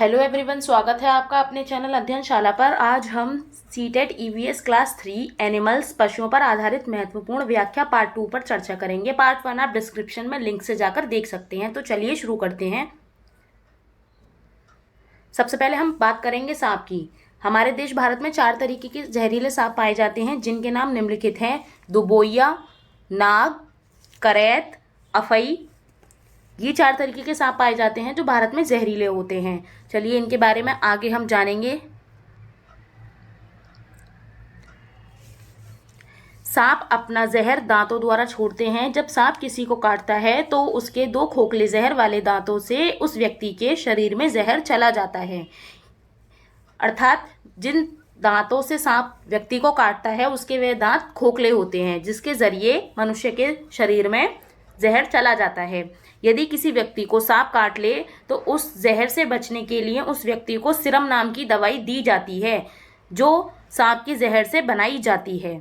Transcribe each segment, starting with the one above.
Hello everyone, स्वागत है आपका अपने चैनल अध्ययनशाला पर। आज हम सीटेट ईवीएस क्लास 3 एनिमल्स पशुओं पर आधारित महत्वपूर्ण व्याख्या पार्ट 2 पर चर्चा करेंगे। पार्ट 1 आप डिस्क्रिप्शन में लिंक से जाकर देख सकते हैं। तो चलिए शुरू करते हैं। सबसे पहले हम बात करेंगे सांप की। हमारे देश भारत में 4 तरीके के जहरीले सांप पाए जाते हैं, जिनके नाम निम्नलिखित हैं: दुबोइया, नाग, करैत, अफई। ये 4 तरीके के सांप पाए जाते हैं जो भारत में जहरीले होते हैं। चलिए इनके बारे में आगे हम जानेंगे। सांप अपना जहर दांतों द्वारा छोड़ते हैं। जब सांप किसी को काटता है तो उसके 2 खोखले जहर वाले दांतों से उस व्यक्ति के शरीर में जहर चला जाता है। अर्थात जिन दांतों से सांप व्यक्ति को काटता है उसके वे दांत खोखले होते हैं, जिसके जरिए मनुष्य के शरीर में जहर चला जाता है। यदि किसी व्यक्ति को सांप काट ले तो उस जहर से बचने के लिए उस व्यक्ति को सिरम नाम की दवाई दी जाती है, जो सांप की जहर से बनाई जाती है।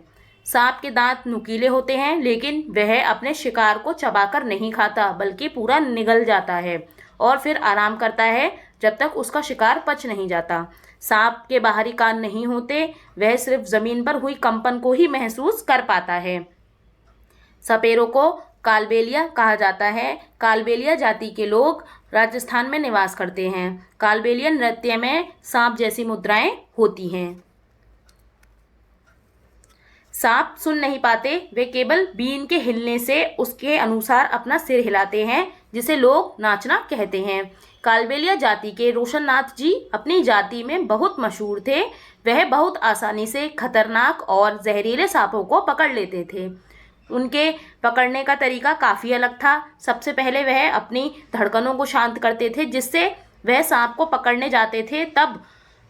सांप के दांत नुकीले होते हैं, लेकिन वह अपने शिकार को चबाकर नहीं खाता, बल्कि पूरा निगल जाता है और फिर आराम करता है जब तक उसका शिकार पच नहीं जाता। सांप के बाहरी कान नहीं होते, वह सिर्फ जमीन पर हुई कंपन को ही महसूस कर पाता है। सपेरों को कालबेलिया कहा जाता है। कालबेलिया जाति के लोग राजस्थान में निवास करते हैं। कालबेलिया नृत्य में सांप जैसी मुद्राएं होती हैं। सांप सुन नहीं पाते, वे केवल बीन के हिलने से उसके अनुसार अपना सिर हिलाते हैं, जिसे लोग नाचना कहते हैं। कालबेलिया जाति के रोशन नाथ जी अपनी जाति में बहुत मशहूर थे। वह बहुत आसानी से खतरनाक और जहरीले सांपों को पकड़ लेते थे। उनके पकड़ने का तरीका काफ़ी अलग था। सबसे पहले वह अपनी धड़कनों को शांत करते थे, जिससे वह सांप को पकड़ने जाते थे तब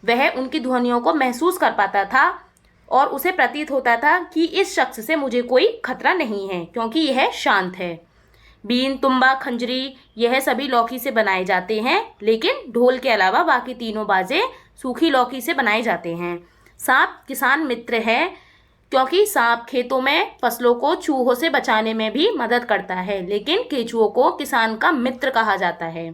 वह उनकी ध्वनियों को महसूस कर पाता था और उसे प्रतीत होता था कि इस शख्स से मुझे कोई खतरा नहीं है, क्योंकि यह शांत है। बीन, तुम्बा, खंजरी यह सभी लौकी से बनाए जाते हैं, लेकिन ढोल के अलावा बाकी तीनों बाजे सूखी लौकी से बनाए जाते हैं। सांप किसान मित्र है, क्योंकि सांप खेतों में फसलों को चूहों से बचाने में भी मदद करता है, लेकिन केंचुओं को किसान का मित्र कहा जाता है।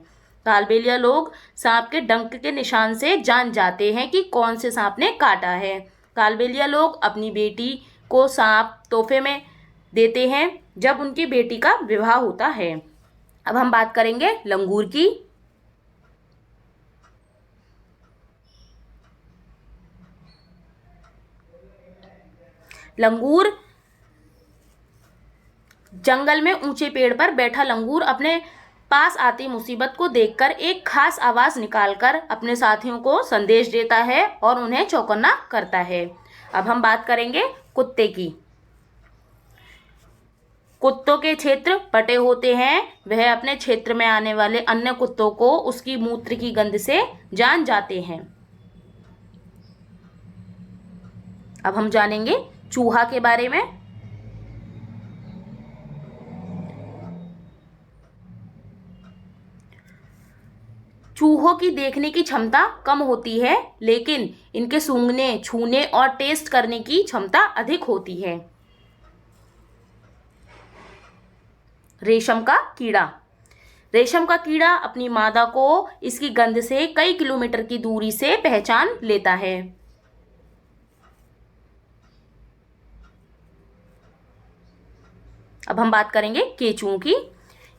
कालबेलिया लोग सांप के डंक के निशान से जान जाते हैं कि कौन से सांप ने काटा है। कालबेलिया लोग अपनी बेटी को सांप तोहफे में देते हैं जब उनकी बेटी का विवाह होता है। अब हम बात करेंगे लंगूर की। लंगूर जंगल में ऊंचे पेड़ पर बैठा लंगूर अपने पास आती मुसीबत को देखकर एक खास आवाज निकालकर अपने साथियों को संदेश देता है और उन्हें चौकन्ना करता है। अब हम बात करेंगे कुत्ते की। कुत्तों के क्षेत्र बटे होते हैं। वह अपने क्षेत्र में आने वाले अन्य कुत्तों को उसकी मूत्र की गंध से जान जाते हैं। अब हम जानेंगे चूहा के बारे में। चूहों की देखने की क्षमता कम होती है, लेकिन इनके सूंघने, छूने और टेस्ट करने की क्षमता अधिक होती है। रेशम का कीड़ा। रेशम का कीड़ा अपनी मादा को इसकी गंध से कई किलोमीटर की दूरी से पहचान लेता है। अब हम बात करेंगे केंचुओं की।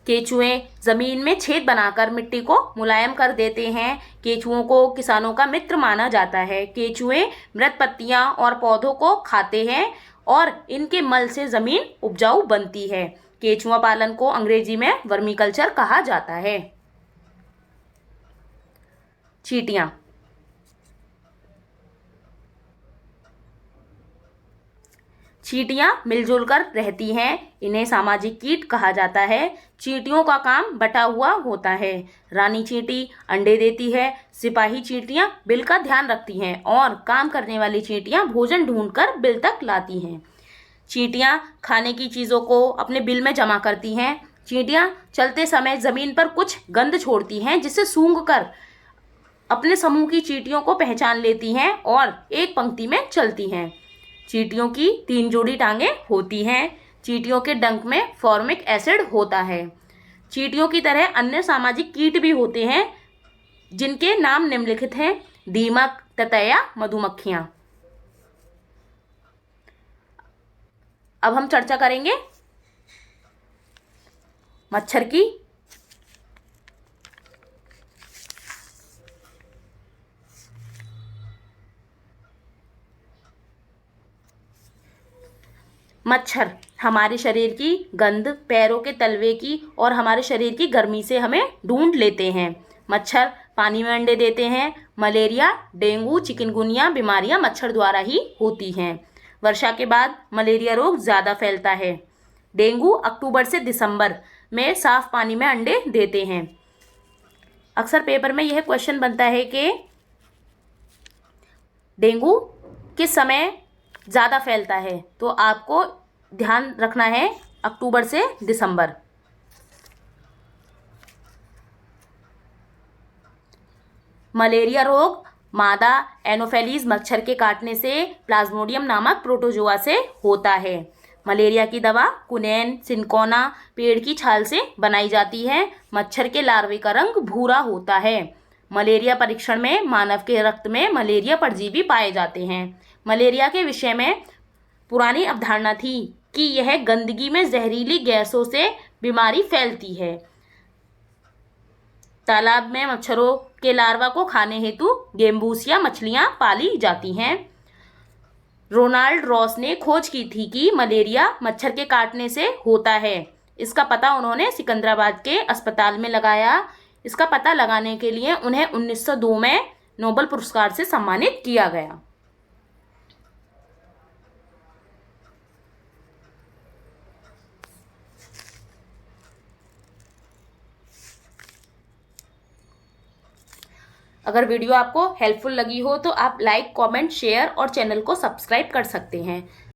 केंचुए जमीन में छेद बनाकर मिट्टी को मुलायम कर देते हैं। केंचुओं को किसानों का मित्र माना जाता है। केंचुए मृत पत्तियां और पौधों को खाते हैं और इनके मल से जमीन उपजाऊ बनती है। केंचुआ पालन को अंग्रेजी में वर्मीकल्चर कहा जाता है। चींटियां। चींटियां मिलजुल कर रहती हैं। इन्हें सामाजिक कीट कहा जाता है। चींटियों का काम बटा हुआ होता है। रानी चींटी अंडे देती है। सिपाही चींटियां बिल का ध्यान रखती हैं और काम करने वाली चींटियां भोजन ढूंढकर बिल तक लाती हैं। चींटियां खाने की चीज़ों को अपने बिल में जमा करती हैं। चींटियां चलते समय जमीन पर कुछ गंध छोड़ती हैं, जिसे सूंघकर अपने समूह की चींटियों को पहचान लेती हैं और एक पंक्ति में चलती हैं। चींटियों की 3 जोड़ी टांगें होती हैं। चींटियों के डंक में फॉर्मिक एसिड होता है। चींटियों की तरह अन्य सामाजिक कीट भी होते हैं जिनके नाम निम्नलिखित हैं: दीमक, ततैया, मधुमक्खियां। अब हम चर्चा करेंगे मच्छर की। मच्छर हमारे शरीर की गंध, पैरों के तलवे की और हमारे शरीर की गर्मी से हमें ढूंढ लेते हैं। मच्छर पानी में अंडे देते हैं। मलेरिया, डेंगू, चिकनगुनिया बीमारियां मच्छर द्वारा ही होती हैं। वर्षा के बाद मलेरिया रोग ज़्यादा फैलता है। डेंगू अक्टूबर से दिसंबर में साफ पानी में अंडे देते हैं। अक्सर पेपर में यह क्वेश्चन बनता है कि डेंगू किस समय ज़्यादा फैलता है, तो आपको ध्यान रखना है अक्टूबर से दिसंबर। मलेरिया रोग मादा एनोफेलिस मच्छर के काटने से प्लाज्मोडियम नामक प्रोटोजोआ से होता है। मलेरिया की दवा कुनैन सिनकोना पेड़ की छाल से बनाई जाती है। मच्छर के लार्वे का रंग भूरा होता है। मलेरिया परीक्षण में मानव के रक्त में मलेरिया परजीवी पाए जाते हैं। मलेरिया के विषय में पुरानी अवधारणा थी कि यह गंदगी में जहरीली गैसों से बीमारी फैलती है। तालाब में मच्छरों के लार्वा को खाने हेतु गेम्बूसिया मछलियां पाली जाती हैं। रोनाल्ड रॉस ने खोज की थी कि मलेरिया मच्छर के काटने से होता है। इसका पता उन्होंने सिकंदराबाद के अस्पताल में लगाया। इसका पता लगाने के लिए उन्हें 1902 में नोबेल पुरस्कार से सम्मानित किया गया। अगर वीडियो आपको हेल्पफुल लगी हो तो आप लाइक, कमेंट, शेयर और चैनल को सब्सक्राइब कर सकते हैं।